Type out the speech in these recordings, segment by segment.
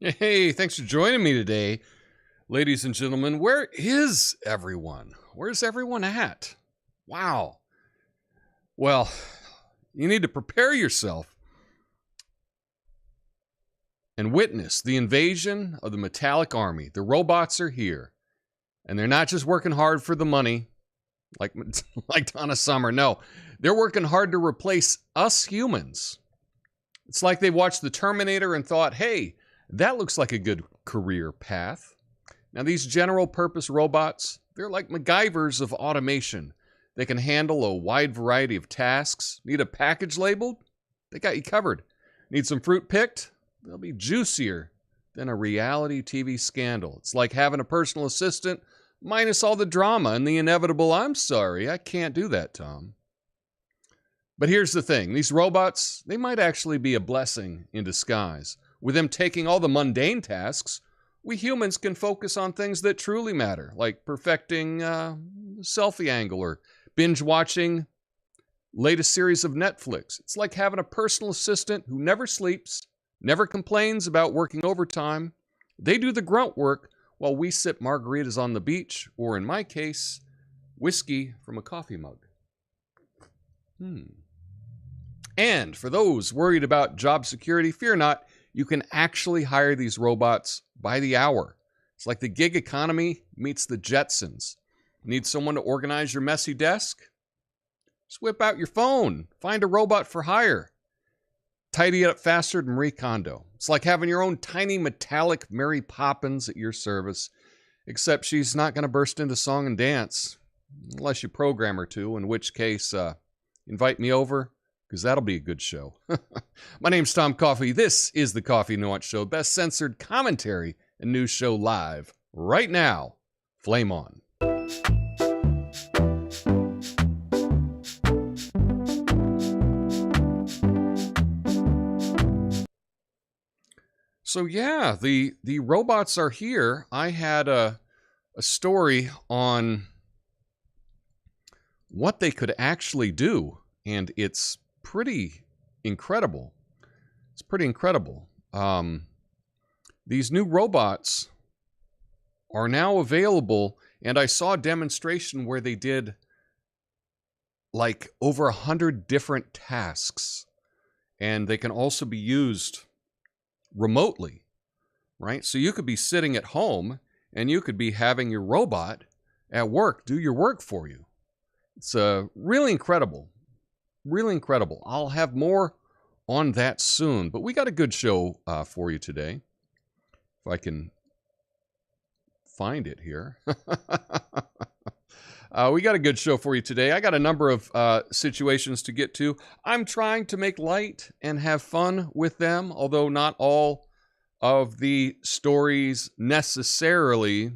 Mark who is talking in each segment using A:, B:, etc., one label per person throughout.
A: Hey, thanks for joining me today, ladies and gentlemen. Where is everyone? Where's everyone at? Wow. Well, you need to prepare yourself and witness the invasion of the metallic army. The robots are here, and they're not just working hard for the money like Donna Summer. No, they're working hard to replace us humans. It's like they watched The Terminator and thought, hey, that looks like a good career path. Now, these general purpose robots, they're like MacGyvers of automation. They can handle a wide variety of tasks. Need a package labeled? They got you covered. Need some fruit picked? They'll be juicier than a reality TV scandal. It's like having a personal assistant minus all the drama and the inevitable, I'm sorry, I can't do that, Tom. But here's the thing. These robots, they might actually be a blessing in disguise. With them taking all the mundane tasks, we humans can focus on things that truly matter, like perfecting selfie angle or binge watching latest series of Netflix. It's like having a personal assistant who never sleeps, never complains about working overtime. They do the grunt work while we sip margaritas on the beach, or in my case, whiskey from a coffee mug. And for those worried about job security, fear not. You can actually hire these robots by the hour. It's like the gig economy meets the Jetsons. Need someone to organize your messy desk? Just whip out your phone. Find a robot for hire. Tidy it up faster than Marie Kondo. It's like having your own tiny metallic Mary Poppins at your service, except she's not going to burst into song and dance, unless you program her to, in which case, invite me over, because that'll be a good show. My name's Tom Coffee. This is the Coffee Nuance Show, best censored commentary and news show live right now. Flame on. So yeah, the robots are here. I had a story on what they could actually do, and it's pretty incredible. It's pretty incredible. These new robots are now available, and I saw a demonstration where they did like over 100 different tasks, and they can also be used remotely, right? So you could be sitting at home and you could be having your robot at work do your work for you. It's really incredible. Really incredible. I'll have more on that soon, but we got a good show for you today. If I can find it here. We got a good show for you today. I got a number of situations to get to. I'm trying to make light and have fun with them, although not all of the stories necessarily.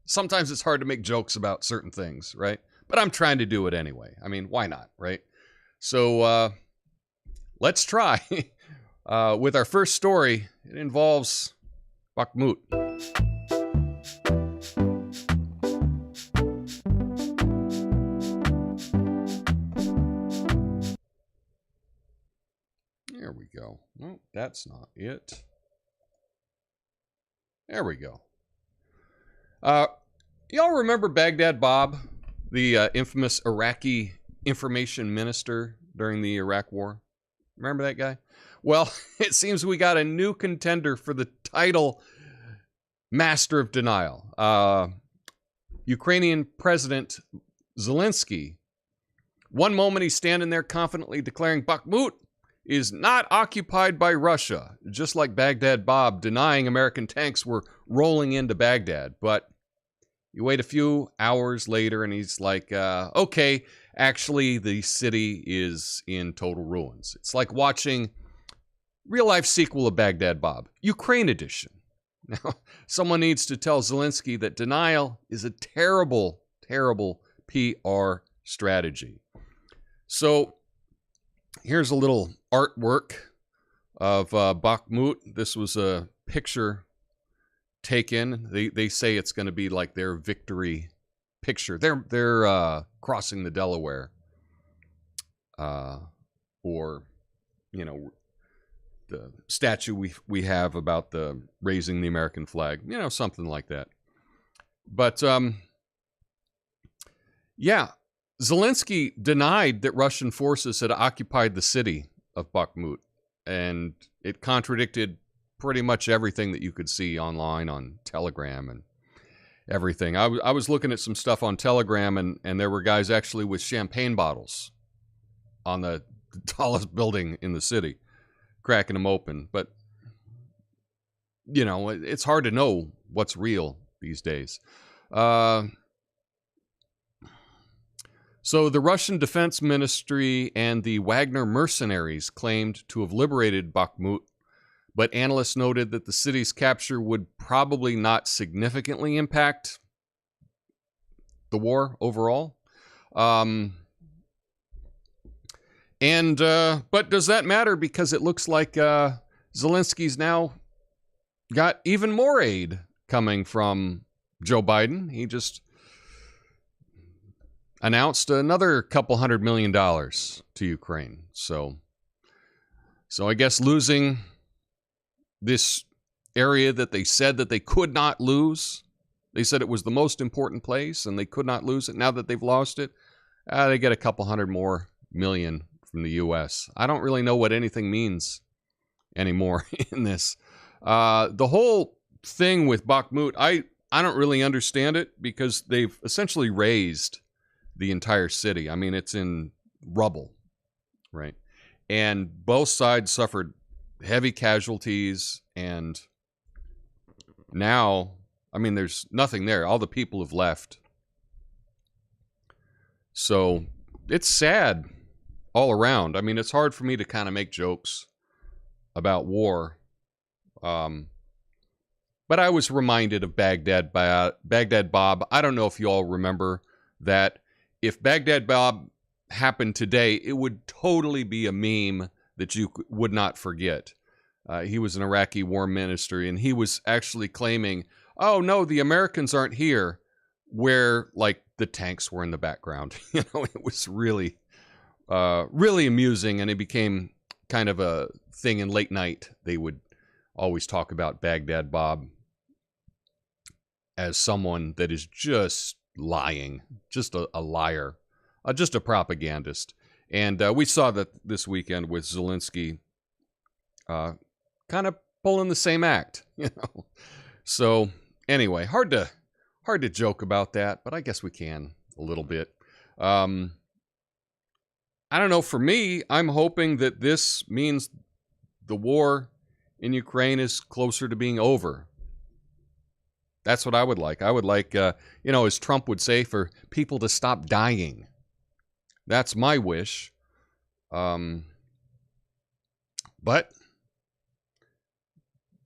A: Sometimes it's hard to make jokes about certain things, right? But I'm trying to do it anyway. I mean, why not, right? So let's try. With our first story, it involves Bakhmut. There we go. No, that's not it. There we go. Y'all remember Baghdad Bob, the infamous Iraqi information minister during the Iraq War? Remember that guy? Well, it seems we got a new contender for the title Master of Denial. Ukrainian President Zelenskyy. One moment he's standing there confidently declaring Bakhmut is not occupied by Russia, just like Baghdad Bob denying American tanks were rolling into Baghdad. But you wait a few hours later and he's like, okay, actually the city is in total ruins. It's like watching real-life sequel of Baghdad Bob, Ukraine edition. Now, someone needs to tell Zelenskyy that denial is a terrible, terrible PR strategy. So here's a little artwork of Bakhmut. This was a picture taken. They say it's going to be like their victory picture. They're crossing the Delaware, or you know, the statue we have about the raising the American flag, you know, something like that. But yeah, Zelenskyy denied that Russian forces had occupied the city of Bakhmut, and it contradicted pretty much everything that you could see online on Telegram and everything. I was looking at some stuff on Telegram, and there were guys actually with champagne bottles on the tallest building in the city, cracking them open. But, you know, it's hard to know what's real these days. So the Russian Defense Ministry and the Wagner mercenaries claimed to have liberated Bakhmut, but analysts noted that the city's capture would probably not significantly impact the war overall. But does that matter? Because it looks like Zelensky's now got even more aid coming from Joe Biden. He just announced another couple $100 million to Ukraine. So I guess losing this area that they said that they could not lose, they said it was the most important place and they could not lose it. Now that they've lost it, they get a couple $100 more million from the U.S. I don't really know what anything means anymore in this. The whole thing with Bakhmut, I don't really understand it because they've essentially razed the entire city. I mean, it's in rubble, right? And both sides suffered heavy casualties, and now, I mean, there's nothing there. All the people have left. So it's sad all around. I mean, it's hard for me to kind of make jokes about war. But I was reminded of Baghdad Bob. I don't know if you all remember that. If Baghdad Bob happened today, it would totally be a meme that you would not forget. He was an Iraqi war minister, and he was actually claiming, oh, no, the Americans aren't here, where, like, the tanks were in the background. You know, it was really, really amusing, and it became kind of a thing in late night. They would always talk about Baghdad Bob as someone that is just lying, just a liar, just a propagandist. And we saw that this weekend with Zelenskyy kind of pulling the same act, you know. So anyway, hard to joke about that, but I guess we can a little bit. I don't know. For me, I'm hoping that this means the war in Ukraine is closer to being over. That's what I would like. I would like, you know, as Trump would say, for people to stop dying. That's my wish. But,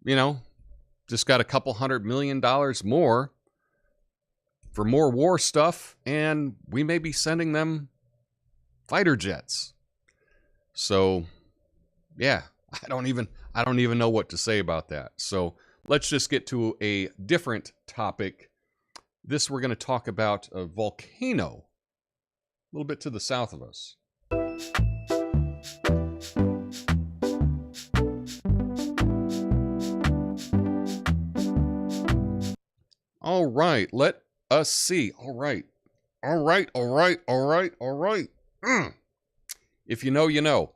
A: you know, just got a couple $100 million more for more war stuff, and we may be sending them fighter jets. So, yeah, I don't even know what to say about that. So let's just get to a different topic. This, we're going to talk about a volcano a little bit to the south of us. All right, let us see. All right. If you know, you know.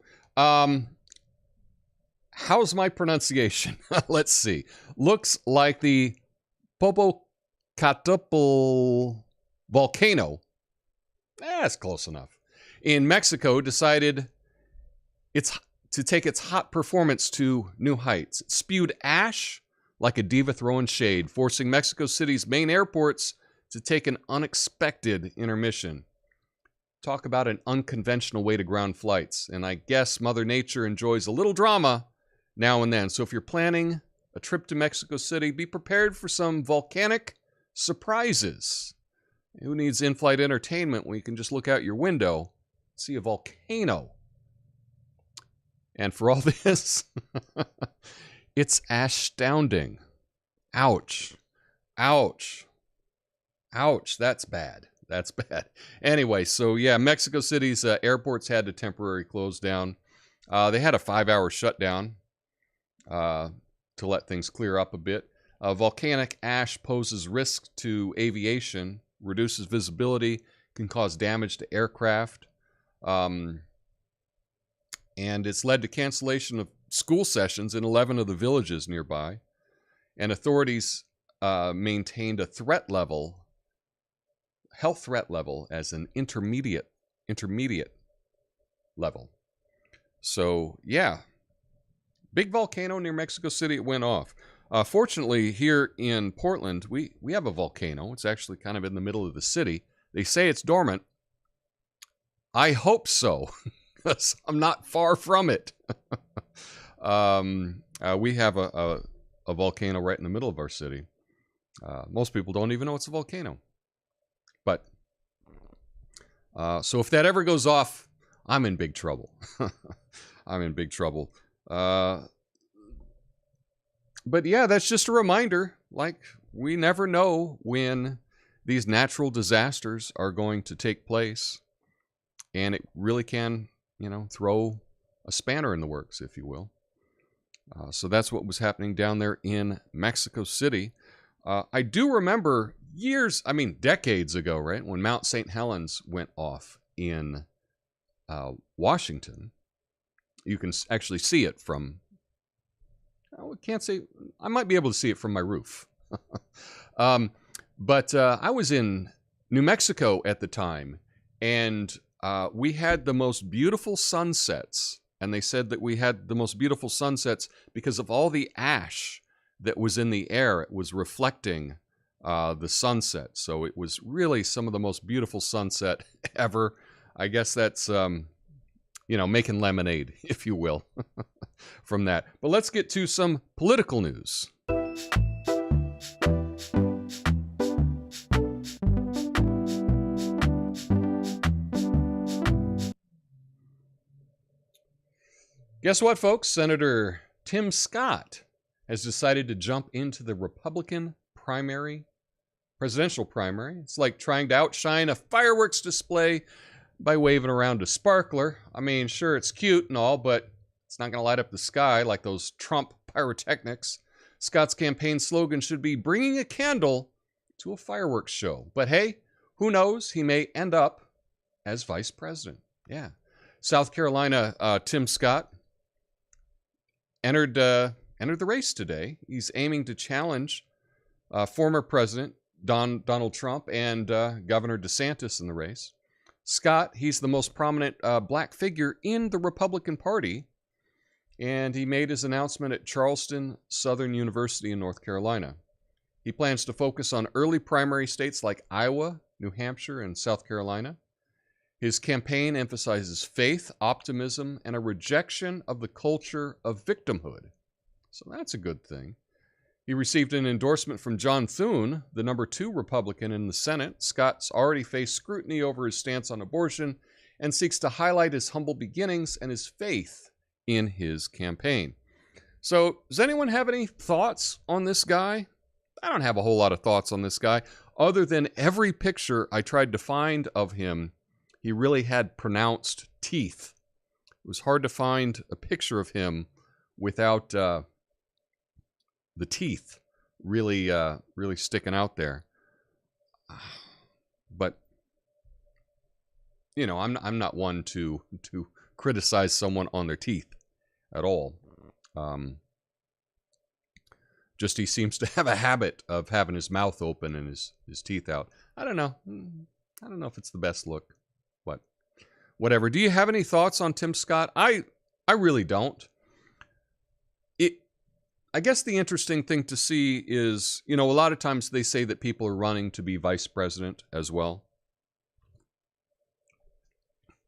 A: How's my pronunciation? Let's see. Looks like the Popocatepetl volcano, that's close enough, in Mexico decided to take its hot performance to new heights. It spewed ash like a diva throwing shade, forcing Mexico City's main airports to take an unexpected intermission. Talk about an unconventional way to ground flights. And I guess Mother Nature enjoys a little drama now and then. So if you're planning a trip to Mexico City, be prepared for some volcanic surprises. Who needs in-flight entertainment when you can just look out your window, see a volcano? And for all this, it's astounding. Ouch. Ouch. Ouch. That's bad. That's bad. Anyway, so yeah, Mexico City's airports had to temporarily close down They had a 5-hour shutdown to let things clear up a bit. Volcanic ash poses risk to aviation, reduces visibility, can cause damage to aircraft. And it's led to cancellation of school sessions in 11 of the villages nearby. And authorities maintained a health threat level as an intermediate level. So, yeah. Big volcano near Mexico City, it went off. Fortunately, here in Portland, we have a volcano. It's actually kind of in the middle of the city. They say it's dormant. I hope so, because I'm not far from it. We have a volcano right in the middle of our city. Most people don't even know it's a volcano. But, so if that ever goes off, I'm in big trouble. I'm in big trouble. But yeah, that's just a reminder. Like, we never know when these natural disasters are going to take place. And it really can, throw a spanner in the works, if you will. So that's what was happening down there in Mexico City. I do remember decades ago, right, when Mount St. Helens went off in Washington. You can actually see it from, I might be able to see it from my roof. But I was in New Mexico at the time, and we had the most beautiful sunsets. And they said that we had the most beautiful sunsets because of all the ash that was in the air. It was reflecting the sunset. So it was really some of the most beautiful sunset ever. I guess that's, making lemonade, if you will, from that. But let's get to some political news. Guess what, folks? Senator Tim Scott has decided to jump into the Republican presidential primary. It's like trying to outshine a fireworks display by waving around a sparkler. I mean, sure, it's cute and all, but it's not going to light up the sky like those Trump pyrotechnics. Scott's campaign slogan should be bringing a candle to a fireworks show. But hey, who knows? He may end up as vice president. Yeah. South Carolina, Tim Scott entered the race today. He's aiming to challenge former President Donald Trump and Governor DeSantis in the race. Scott, he's the most prominent black figure in the Republican Party, and he made his announcement at Charleston Southern University in North Carolina. He plans to focus on early primary states like Iowa, New Hampshire, and South Carolina. His campaign emphasizes faith, optimism, and a rejection of the culture of victimhood. So that's a good thing. He received an endorsement from John Thune, the number 2 Republican in the Senate. Scott's already faced scrutiny over his stance on abortion and seeks to highlight his humble beginnings and his faith in his campaign. So, does anyone have any thoughts on this guy? I don't have a whole lot of thoughts on this guy, other than every picture I tried to find of him, he really had pronounced teeth. It was hard to find a picture of him without the teeth really sticking out there. But I'm not one to criticize someone on their teeth at all. Just he seems to have a habit of having his mouth open and his teeth out. I don't know if it's the best look, but whatever. Do you have any thoughts on Tim Scott? I really don't. I guess the interesting thing to see is, a lot of times they say that people are running to be vice president as well.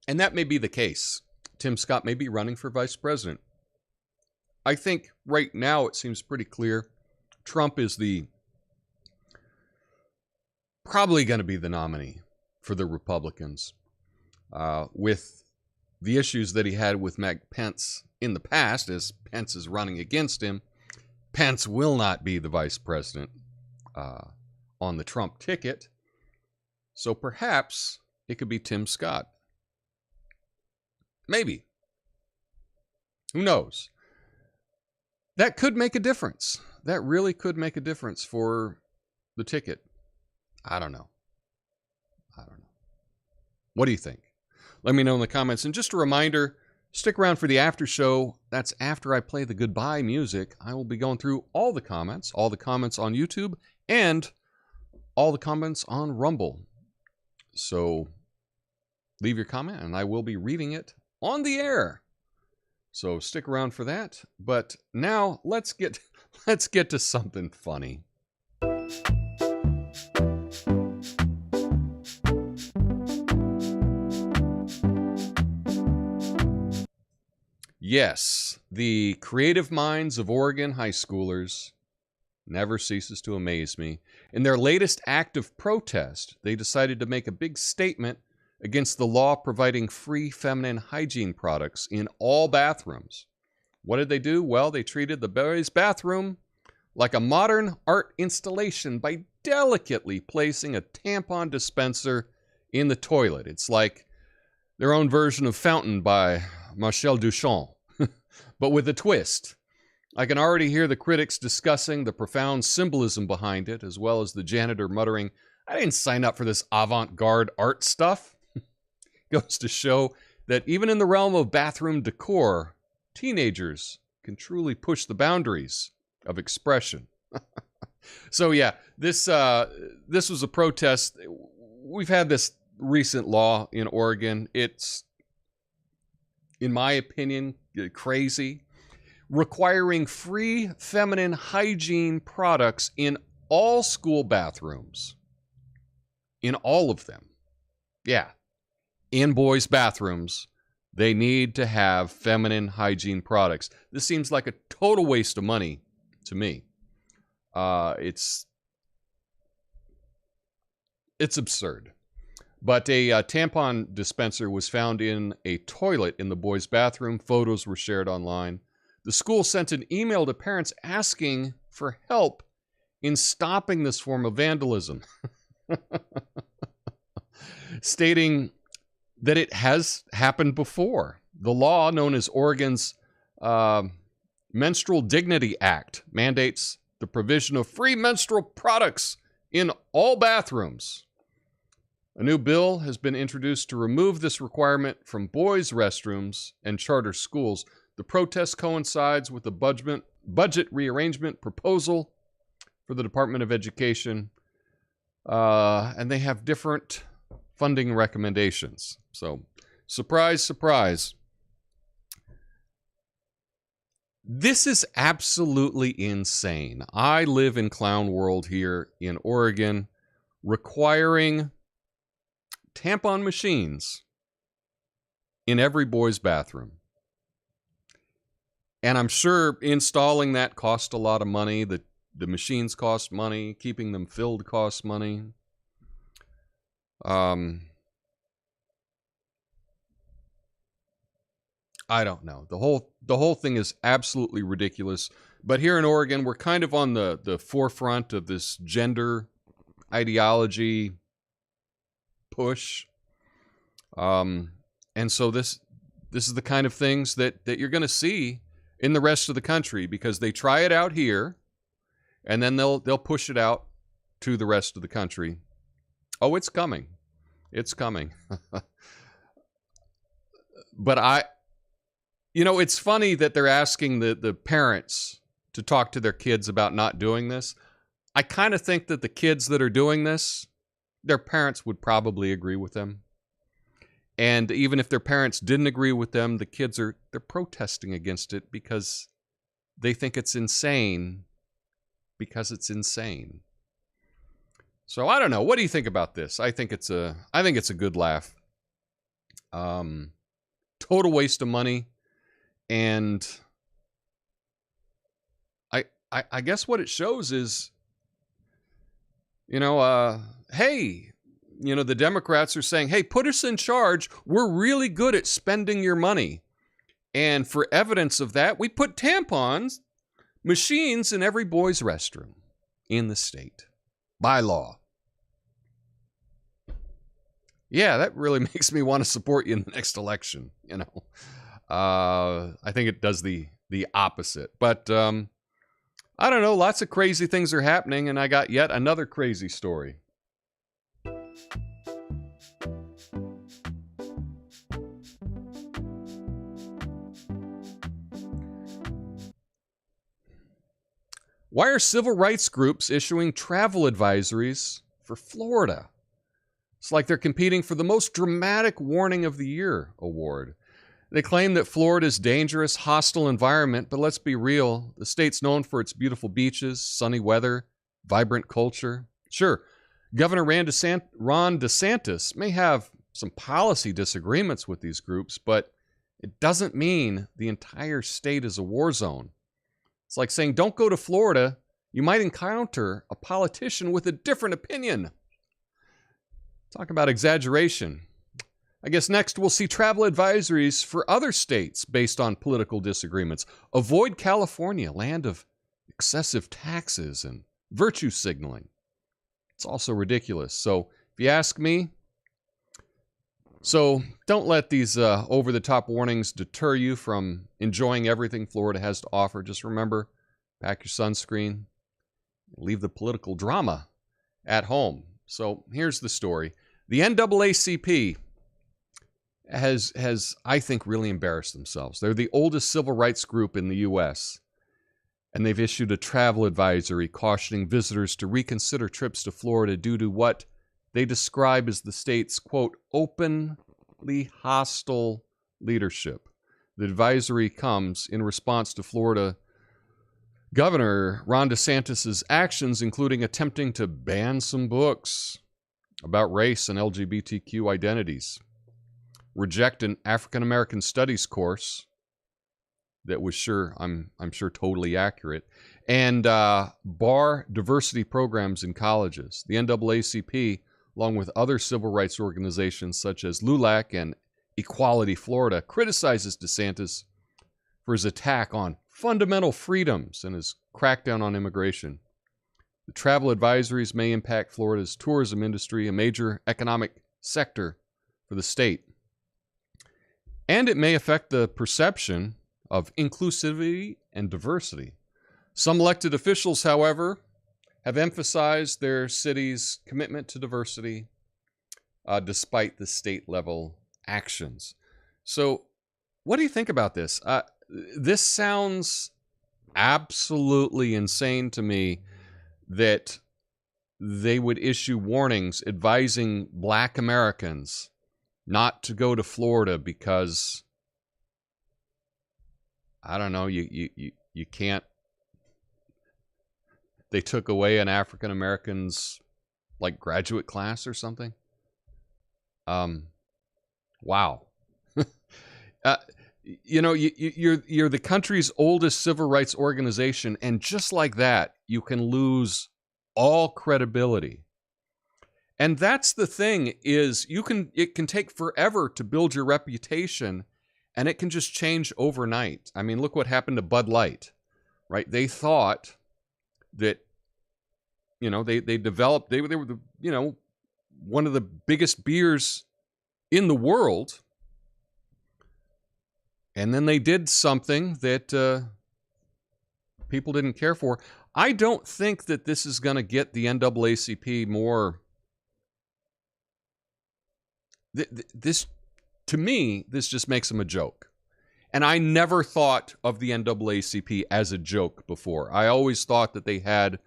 A: And that may be the case. Tim Scott may be running for vice president. I think right now it seems pretty clear Trump is probably going to be the nominee for the Republicans. With the issues that he had with Mike Pence in the past, as Pence is running against him, Pence will not be the vice president on the Trump ticket. So perhaps it could be Tim Scott. Maybe. Who knows? That could make a difference. That really could make a difference for the ticket. I don't know. What do you think? Let me know in the comments. And just a reminder, stick around for the after show. That's after I play the goodbye music. I will be going through all the comments on YouTube, and all the comments on Rumble. So leave your comment, and I will be reading it on the air. So stick around for that. But now let's get to something funny. Yes, the creative minds of Oregon high schoolers never ceases to amaze me. In their latest act of protest, they decided to make a big statement against the law providing free feminine hygiene products in all bathrooms. What did they do? Well, they treated the boys' bathroom like a modern art installation by delicately placing a tampon dispenser in the toilet. It's like their own version of Fountain by Marcel Duchamp, but with a twist. I can already hear the critics discussing the profound symbolism behind it, as well as the janitor muttering, "I didn't sign up for this avant-garde art stuff." Goes to show that even in the realm of bathroom decor, teenagers can truly push the boundaries of expression. So yeah, this was a protest. We've had this recent law in Oregon. It's, in my opinion, crazy, requiring free feminine hygiene products in all school bathrooms. In all of them. Yeah. In boys' bathrooms, they need to have feminine hygiene products. This seems like a total waste of money to me. It's absurd. But a tampon dispenser was found in a toilet in the boys' bathroom. Photos were shared online. The school sent an email to parents asking for help in stopping this form of vandalism, stating that it has happened before. The law, known as Oregon's Menstrual Dignity Act, mandates the provision of free menstrual products in all bathrooms. A new bill has been introduced to remove this requirement from boys' restrooms and charter schools. The protest coincides with the budget rearrangement proposal for the Department of Education, and they have different funding recommendations. So, surprise, surprise. This is absolutely insane. I live in Clown World here in Oregon, requiring tampon machines in every boy's bathroom. And I'm sure installing that cost a lot of money. The machines cost money. Keeping them filled costs money. I don't know. The whole thing is absolutely ridiculous. But here in Oregon, we're kind of on the forefront of this gender ideology push. And so this is the kind of things that you're going to see in the rest of the country, because they try it out here and then they'll push it out to the rest of the country. Oh, it's coming. It's coming. But it's funny that they're asking the parents to talk to their kids about not doing this. I kind of think that the kids that are doing this, their parents would probably agree with them. And even if their parents didn't agree with them, the kids they're protesting against it because they think it's insane. Because it's insane. So I don't know. What do you think about this? I think it's a good laugh. Total waste of money. And I guess what it shows is, hey, the Democrats are saying, hey, put us in charge. We're really good at spending your money. And for evidence of that, we put tampons, machines in every boy's restroom in the state by law. Yeah, that really makes me want to support you in the next election, I think it does the opposite. But I don't know. Lots of crazy things are happening, and I got yet another crazy story. Why are civil rights groups issuing travel advisories for Florida? It's like they're competing for the most dramatic warning of the year award. They claim that Florida's dangerous, hostile environment, but let's be real, the state's known for its beautiful beaches, sunny weather, vibrant culture. Sure, Governor Ron DeSantis may have some policy disagreements with these groups, but it doesn't mean the entire state is a war zone. It's like saying, don't go to Florida. You might encounter a politician with a different opinion. Talk about exaggeration. I guess next we'll see travel advisories for other states based on political disagreements. Avoid California, land of excessive taxes and virtue signaling. It's also ridiculous. So if you ask me, so don't let these over-the-top warnings deter you from enjoying everything Florida has to offer. Just remember, pack your sunscreen, leave the political drama at home. So here's the story. The NAACP has, I think, really embarrassed themselves. They're the oldest civil rights group in the U.S., and they've issued a travel advisory cautioning visitors to reconsider trips to Florida due to what they describe as the state's, quote, openly hostile leadership. The advisory comes in response to Florida Governor Ron DeSantis' actions, including attempting to ban some books about race and LGBTQ identities, reject an African American studies course that was I'm sure totally accurate, and bar diversity programs in colleges. The NAACP, along with other civil rights organizations such as LULAC and Equality Florida, criticizes DeSantis for his attack on fundamental freedoms and his crackdown on immigration. The travel advisories may impact Florida's tourism industry, a major economic sector for the state. And it may affect the perception of inclusivity and diversity. Some elected officials, however, have emphasized their city's commitment to diversity despite the state-level actions. So what do you think about this? This sounds absolutely insane to me that they would issue warnings advising Black Americans not to go to Florida because, I don't know, you can't. They took away an African American's like graduate class or something. Wow. You're the country's oldest civil rights organization, and just like that, you can lose all credibility. And that's the thing, is it can take forever to build your reputation, and it can just change overnight. I mean, look what happened to Bud Light, right? They thought that, they developed, they were the, one of the biggest beers in the world. And then they did something that people didn't care for. I don't think that this is going to get the NAACP more. This, to me, this just makes them a joke. And I never thought of the NAACP as a joke before. I always thought that they had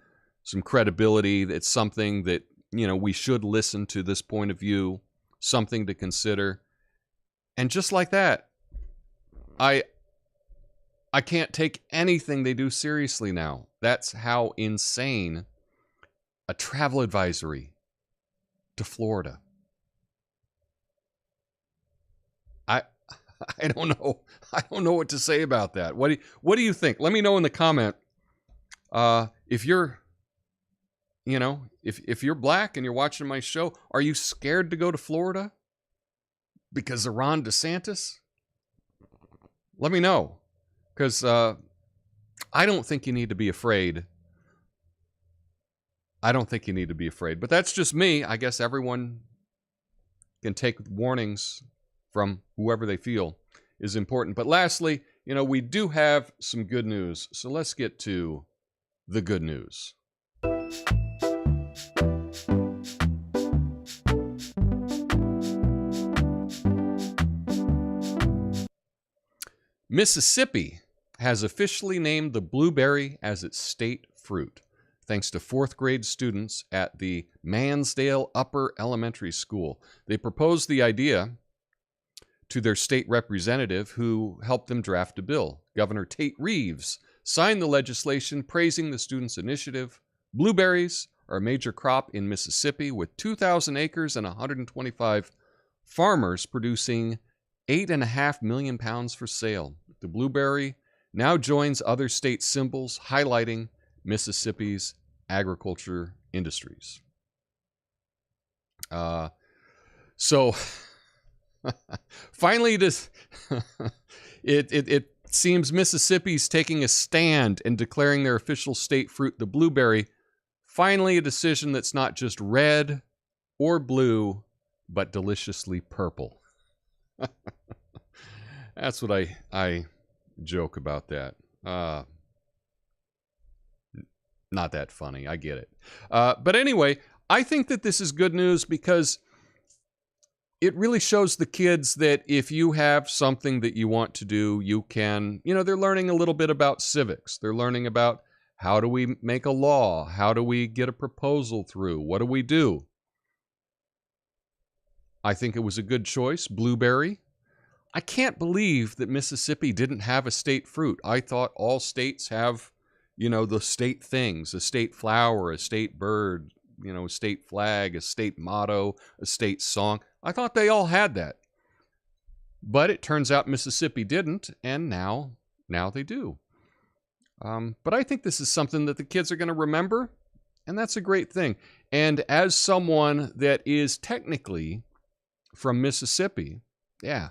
A: some credibility. It's something that, we should listen to this point of view, something to consider. And just like that, I can't take anything they do seriously now. That's how insane a travel advisory to Florida. I don't know. I don't know what to say about that. What do you think? Let me know in the comment. If you're, if you're Black and you're watching my show, are you scared to go to Florida because of Ron DeSantis? Let me know, because I don't think you need to be afraid. I don't think you need to be afraid. But that's just me. I guess everyone can take warnings from whoever they feel is important. But lastly, we do have some good news. So let's get to the good news. Mississippi has officially named the blueberry as its state fruit, thanks to 4th grade students at the Mansdale Upper Elementary School. They proposed the idea to their state representative, who helped them draft a bill. Governor Tate Reeves signed the legislation praising the students' initiative. Blueberries are a major crop in Mississippi, with 2,000 acres and 125 farmers producing 8.5 million pounds for sale. The blueberry now joins other state symbols, highlighting Mississippi's agriculture industries. So finally, it seems Mississippi's taking a stand and declaring their official state fruit, the blueberry. Finally, a decision that's not just red or blue, but deliciously purple. That's what I joke about that. Not that funny. I get it. But anyway, I think that this is good news because it really shows the kids that if you have something that you want to do, you can, they're learning a little bit about civics. They're learning about how do we make a law? How do we get a proposal through? What do we do? I think it was a good choice, blueberry. I can't believe that Mississippi didn't have a state fruit. I thought all states have, the state things, a state flower, a state bird, a state flag, a state motto, a state song. I thought they all had that. But it turns out Mississippi didn't, and now they do. But I think this is something that the kids are going to remember, and that's a great thing. And as someone that is technically from Mississippi, yeah,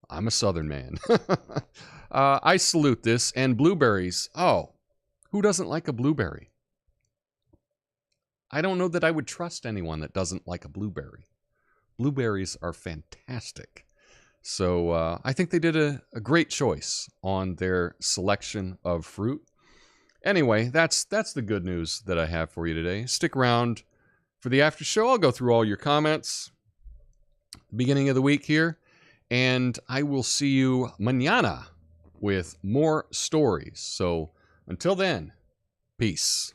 A: I'm a Southern man. I salute this. And blueberries. Oh, who doesn't like a blueberry? I don't know that I would trust anyone that doesn't like a blueberry. Blueberries are fantastic. So I think they did a great choice on their selection of fruit. Anyway, that's the good news that I have for you today. Stick around for the after show. I'll go through all your comments beginning of the week here. And I will see you mañana with more stories. So until then, peace.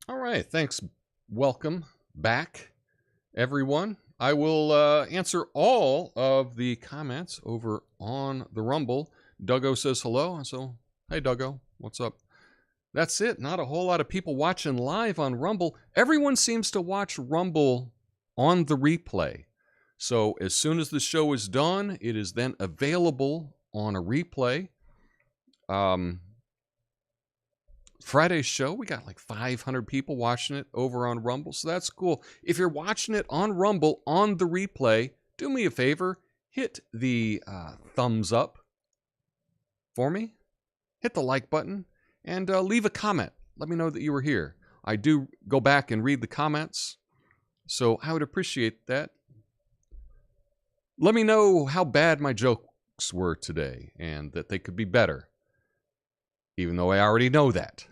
A: All right, thanks. Welcome back, everyone. I will answer all of the comments over on the Rumble. Duggo says hello. So, hey, Duggo, what's up? That's it. Not a whole lot of people watching live on Rumble. Everyone seems to watch Rumble on the replay. So as soon as the show is done, it is then available on a replay. Friday's show, we got like 500 people watching it over on Rumble, so that's cool. If you're watching it on Rumble on the replay, do me a favor, hit the thumbs up for me, hit the like button, and leave a comment. Let me know that you were here. I do go back and read the comments, so I would appreciate that. Let me know how bad my jokes were today and that they could be better. Even though I already know that.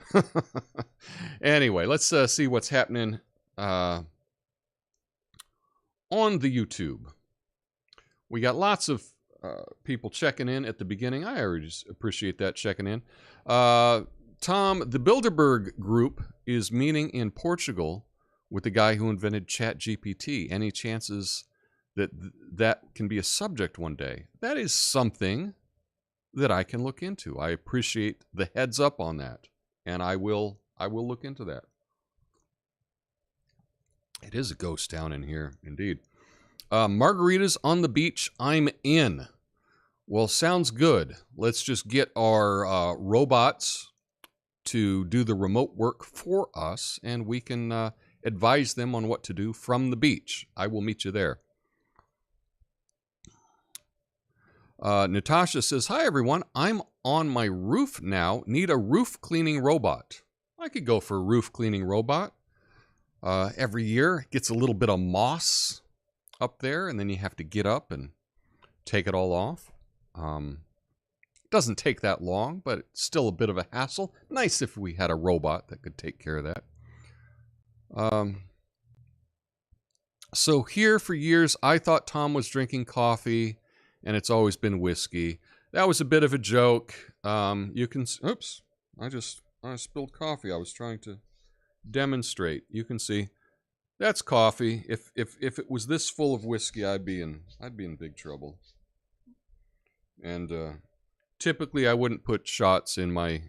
A: Anyway, let's see what's happening on the YouTube. We got lots of people checking in at the beginning. I already just appreciate that, checking in. Tom, the Bilderberg Group is meeting in Portugal with the guy who invented ChatGPT. Any chances that that can be a subject one day? That is something that I can look into. I appreciate the heads up on that, and I will look into that. It is a ghost town in here, indeed. Margaritas on the beach, I'm in. Well, sounds good. Let's just get our robots to do the remote work for us, and we can advise them on what to do from the beach. I will meet you there. Natasha says, hi, everyone. I'm on my roof now. Need a roof cleaning robot. I could go for a roof cleaning robot. Every year, it gets a little bit of moss up there, and then you have to get up and take it all off. It doesn't take that long, but it's still a bit of a hassle. Nice if we had a robot that could take care of that. So here for years, I thought Tom was drinking coffee, and it's always been whiskey. That was a bit of a joke. You can, oops, I spilled coffee. I was trying to demonstrate. You can see that's coffee. If it was this full of whiskey, I'd be in big trouble. And typically I wouldn't put shots in my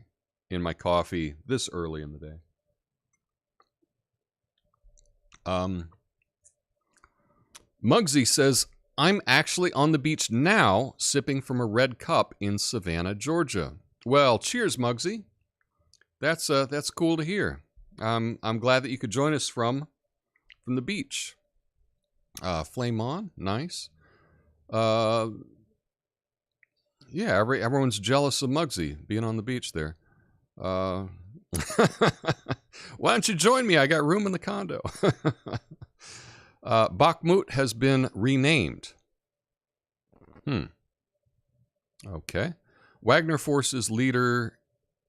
A: coffee this early in the day. Muggsy says, I'm actually on the beach now, sipping from a red cup in Savannah, Georgia. Well, cheers, Muggsy. That's cool to hear. I'm glad that you could join us from the beach. Flame on, nice. Yeah, everyone's jealous of Muggsy being on the beach there. Why don't you join me? I got room in the condo. Bakhmut has been renamed. Okay. Wagner Force's leader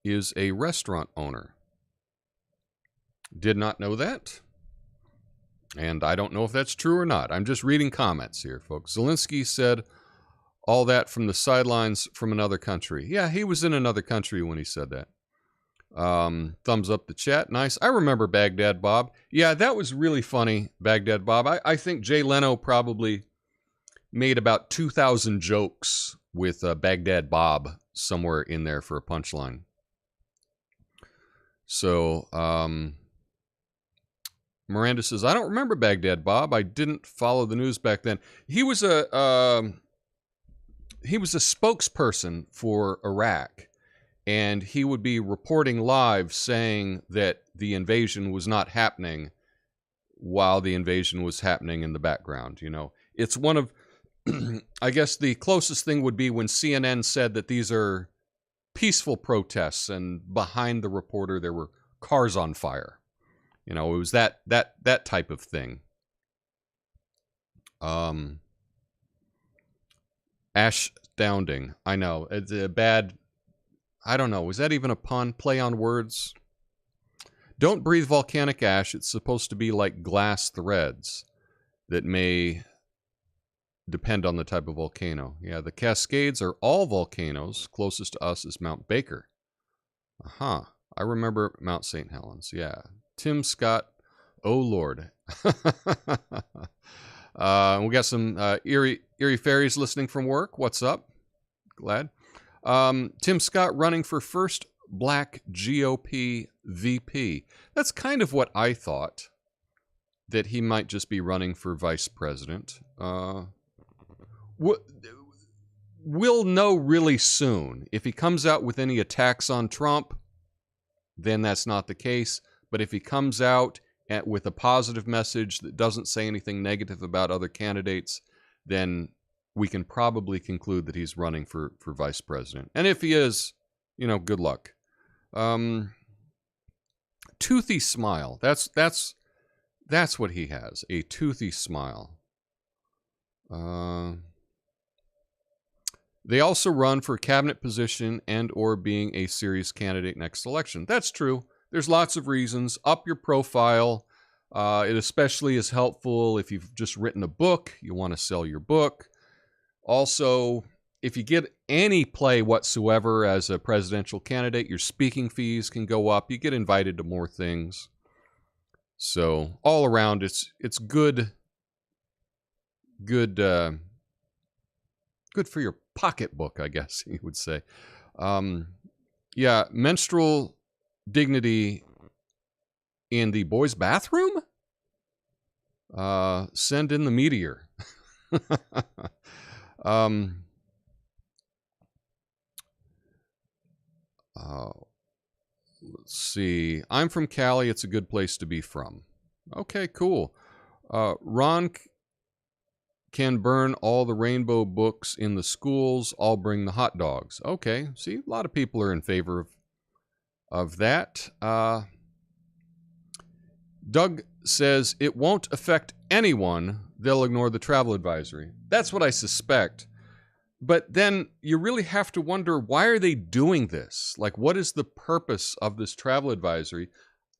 A: is a restaurant owner. Did not know that. And I don't know if that's true or not. I'm just reading comments here, folks. Zelenskyy said all that from the sidelines from another country. Yeah, he was in another country when he said that. Thumbs up the chat. Nice. I remember Baghdad Bob. Yeah, that was really funny, Baghdad Bob. I think Jay Leno probably made about 2,000 jokes with Baghdad Bob somewhere in there for a punchline. So, Miranda says, I don't remember Baghdad Bob. I didn't follow the news back then. He was a spokesperson for Iraq, and he would be reporting live saying that the invasion was not happening while the invasion was happening in the background. You know, it's one of, I guess the closest thing would be when CNN said that these are peaceful protests, and behind the reporter there were cars on fire. You know, it was that type of thing. Astounding. I know. It's a bad, I don't know. Was that even a pun? Play on words? Don't breathe volcanic ash. It's supposed to be like glass threads that may depend on the type of volcano. Yeah, the Cascades are all volcanoes. Closest to us is Mount Baker. Aha. I remember Mount St. Helens. Yeah. Tim Scott. Oh, Lord. We got some Erie Fairies listening from work. What's up? Glad. Tim Scott running for first black GOP VP. That's kind of what I thought, that he might just be running for vice president. We'll know really soon. If he comes out with any attacks on Trump, then that's not the case. But if he comes out with a positive message that doesn't say anything negative about other candidates, then we can probably conclude that he's running for vice president. And if he is, you know, good luck. Toothy smile. That's what he has. A toothy smile. They also run for cabinet position and or being a serious candidate next election. That's true. There's lots of reasons. Up your profile. It especially is helpful if you've just written a book, you want to sell your book. Also, if you get any play whatsoever as a presidential candidate, your speaking fees can go up. You get invited to more things. So all around, it's good for your pocketbook, I guess you would say. Yeah, menstrual dignity in the boys' bathroom? Send in the meteor. Let's see. I'm from Cali. It's a good place to be from. Okay, cool. Ron can burn all the rainbow books in the schools. I'll bring the hot dogs. Okay, see, a lot of people are in favor of that. Doug says it won't affect anyone. They'll ignore the travel advisory. That's what I suspect. But then you really have to wonder, why are they doing this? Like, what is the purpose of this travel advisory?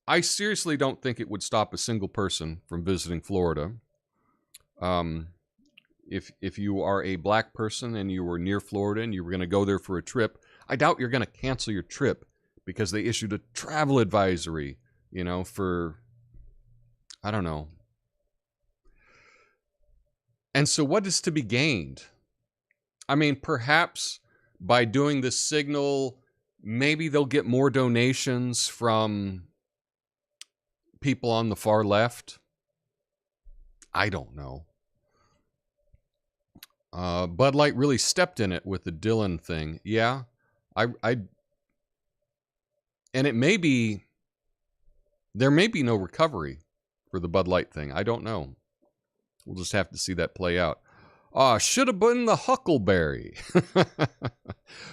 A: I seriously don't think it would stop a single person from visiting Florida. If you are a black person and you were near Florida and you were going to go there for a trip, I doubt you're going to cancel your trip because they issued a travel advisory, you know, for, I don't know. And so what is to be gained? I mean, perhaps by doing this signal, maybe they'll get more donations from people on the far left. I don't know. Bud Light really stepped in it with the Dylan thing. Yeah, and it may be, there may be no recovery for the Bud Light thing. I don't know. We'll just have to see that play out. Should have been the huckleberry.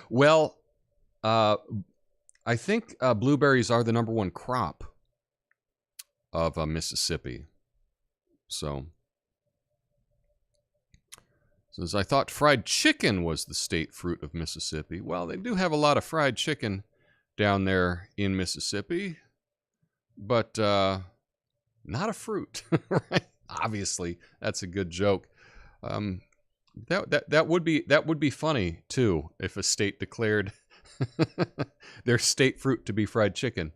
A: Well, I think blueberries are the #1 crop of Mississippi. So, says, I thought fried chicken was the state fruit of Mississippi. Well, they do have a lot of fried chicken down there in Mississippi, but not a fruit, right? Obviously, that's a good joke. That would be funny too if a state declared their state fruit to be fried chicken.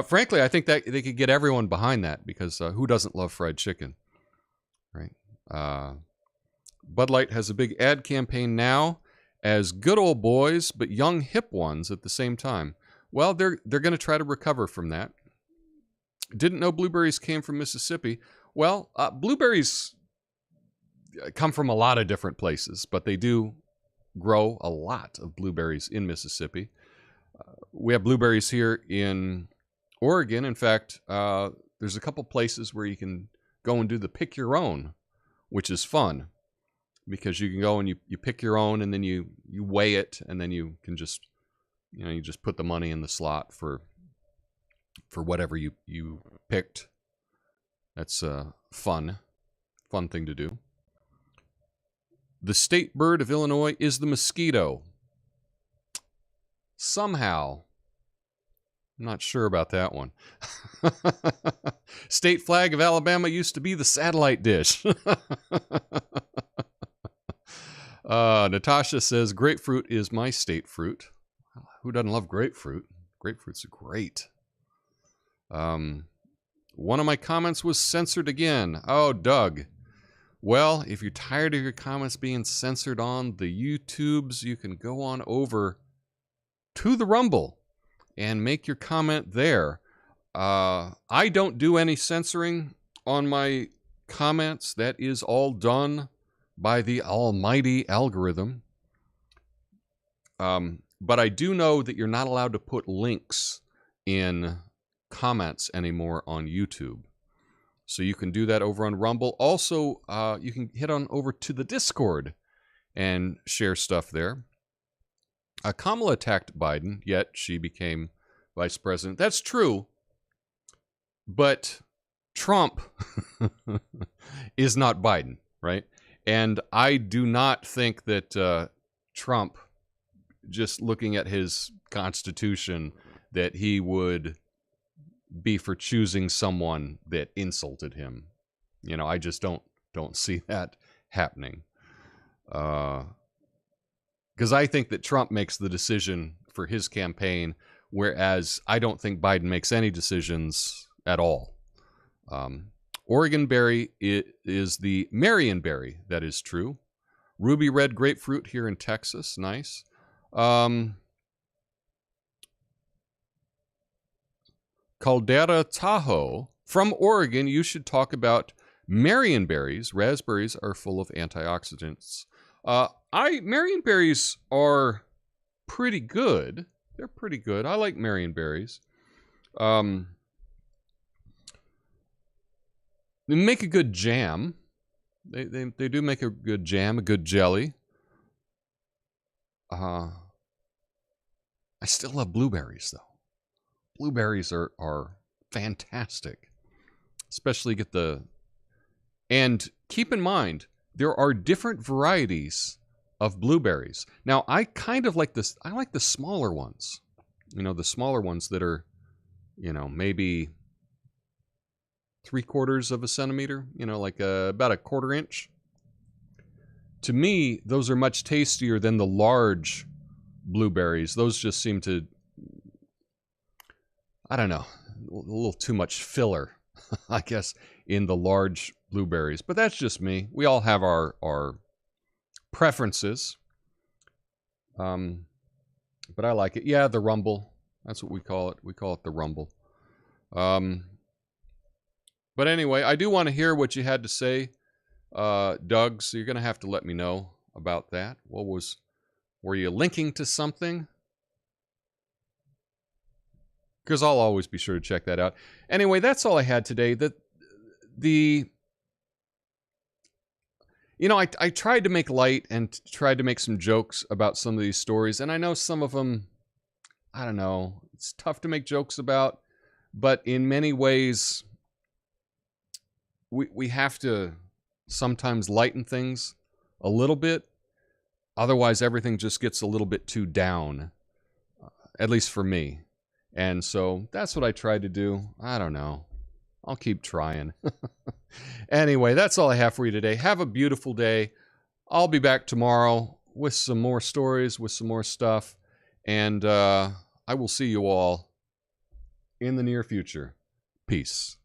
A: Frankly, I think that they could get everyone behind that because who doesn't love fried chicken, right? Bud Light has a big ad campaign now as good old boys, but young hip ones at the same time. Well, they're going to try to recover from that. Didn't know blueberries came from Mississippi. Well, blueberries come from a lot of different places, but they do grow a lot of blueberries in Mississippi. We have blueberries here in Oregon. In fact, there's a couple places where you can go and do the pick your own, which is fun because you can go and you pick your own and then you weigh it and then you can just, you just put the money in the slot for whatever you picked. That's a fun thing to do. The state bird of Illinois is the mosquito. Somehow. I'm not sure about that one. State flag of Alabama used to be the satellite dish. Natasha says, grapefruit is my state fruit. Who doesn't love grapefruit? Grapefruits are great. One of my comments was censored again. Oh, Doug. Well, if you're tired of your comments being censored on the YouTubes, you can go on over to the Rumble and make your comment there. I don't do any censoring on my comments. That is all done by the almighty algorithm. But I do know that you're not allowed to put links in comments anymore on YouTube. So you can do that over on Rumble. Also, you can head on over to the Discord and share stuff there. Kamala attacked Biden, yet she became vice president. That's true. But Trump is not Biden, right? And I do not think that Trump, just looking at his constitution, that he would be for choosing someone that insulted him. I just don't see that happening. Because I think that Trump makes the decision for his campaign, whereas I don't think Biden makes any decisions at all. Oregon berry is the Marion berry. That is true. Ruby red grapefruit here in Texas. Nice. Caldera Tahoe. From Oregon, you should talk about Marion berries. Raspberries are full of antioxidants. Marion berries are pretty good. They're pretty good. I like Marion berries. They make a good jam. They do make a good jam, a good jelly. I still love blueberries, though. Blueberries are fantastic. Especially get the... And keep in mind, there are different varieties of blueberries. Now, I kind of like this. I like the smaller ones. You know, the smaller ones that are, you know, maybe 3/4 of a centimeter. You know, like about a 1/4 inch. To me, those are much tastier than the large blueberries. Those just seem to, I don't know, a little too much filler, I guess, in the large blueberries. But that's just me. We all have our preferences. But I like it. Yeah, the rumble. That's what we call it. We call it the rumble. But anyway, I do want to hear what you had to say, Doug. So you're going to have to let me know about that. Were you linking to something? Because I'll always be sure to check that out. Anyway, that's all I had today. You know, I tried to make light and tried to make some jokes about some of these stories. And I know some of them, I don't know, it's tough to make jokes about. But in many ways, we have to sometimes lighten things a little bit. Otherwise, everything just gets a little bit too down, at least for me. And so that's what I tried to do. I don't know. I'll keep trying. Anyway, that's all I have for you today. Have a beautiful day. I'll be back tomorrow with some more stories, with some more stuff. And I will see you all in the near future. Peace.